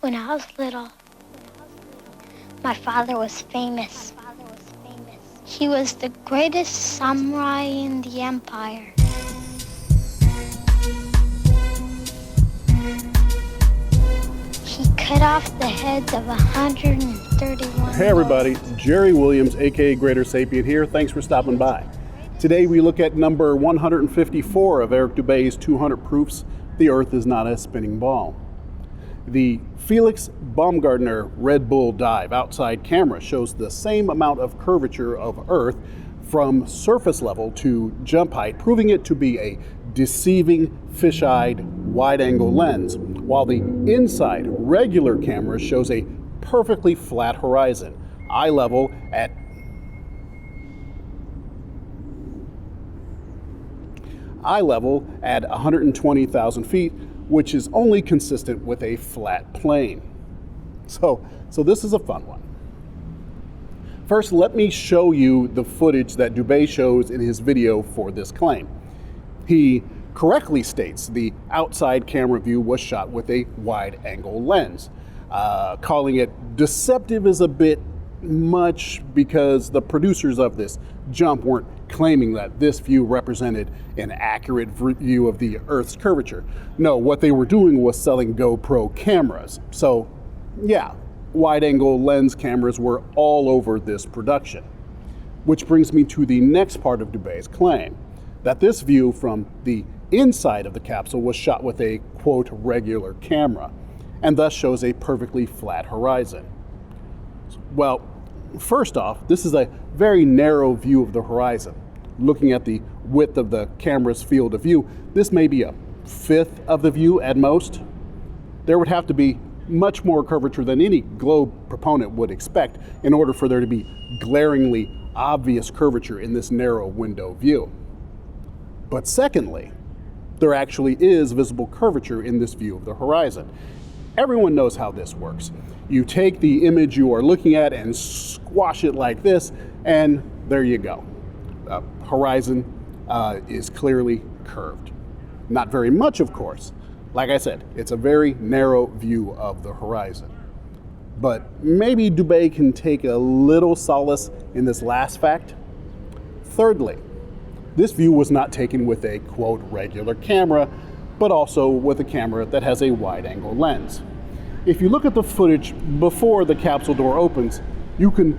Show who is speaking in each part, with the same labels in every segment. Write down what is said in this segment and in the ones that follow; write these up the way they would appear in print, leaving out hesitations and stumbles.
Speaker 1: When I was little, my father was famous. He was the greatest samurai in the empire. He cut off the heads of 131.
Speaker 2: Hey everybody, Jerry Williams, aka Greater Sapient here. Thanks for stopping by. Today we look at number 154 of Eric Dubay's 200 Proofs the Earth is Not a Spinning Ball. The Felix Baumgartner RedBull Dive outside camera shows the same amount of curvature of Earth from surface level to jump height, proving it to be a deceiving fish-eyed wide-angle lens, while the inside regular camera shows a perfectly flat horizon, eye level at 120,000 feet, which is only consistent with a flat plane. So this is a fun one. First, let me show you the footage that Dubay shows in his video for this claim. He correctly states the outside camera view was shot with a wide-angle lens. Calling it deceptive is a bit much because the producers of this jump weren't claiming that this view represented an accurate view of the Earth's curvature. No, what they were doing was selling GoPro cameras. So yeah, wide-angle lens cameras were all over this production. Which brings me to the next part of Dubay's claim, that this view from the inside of the capsule was shot with a, quote, regular camera, and thus shows a perfectly flat horizon. Well, first off, this is a very narrow view of the horizon. Looking at the width of the camera's field of view, this may be a fifth of the view at most. There would have to be much more curvature than any globe proponent would expect in order for there to be glaringly obvious curvature in this narrow window view. But secondly, there actually is visible curvature in this view of the horizon. Everyone knows how this works. You take the image you are looking at and squash it like this, and there you go. Horizon is clearly curved. Not very much, of course. Like I said, it's a very narrow view of the horizon. But maybe Dubay can take a little solace in this last fact. Thirdly, this view was not taken with a, quote, regular camera, but also with a camera that has a wide-angle lens. If you look at the footage before the capsule door opens, you can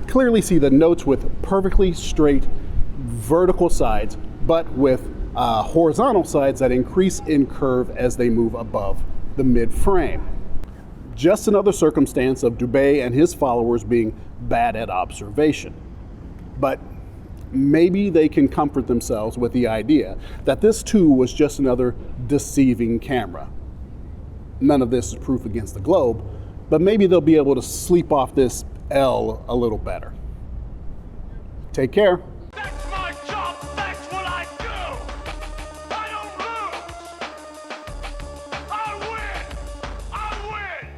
Speaker 2: clearly see the notes with perfectly straight vertical sides, but with horizontal sides that increase in curve as they move above the mid-frame. Just another circumstance of Dubay and his followers being bad at observation. But maybe they can comfort themselves with the idea that this too was just another deceiving camera. None of this is proof against the globe, but maybe they'll be able to sleep off this L a little better. Take care.
Speaker 3: That's my job! That's what I do! I don't lose! I win!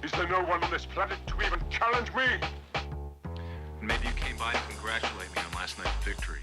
Speaker 3: Is there no one on this planet to even challenge me?
Speaker 4: Maybe you came by to congratulate me on last night's victory.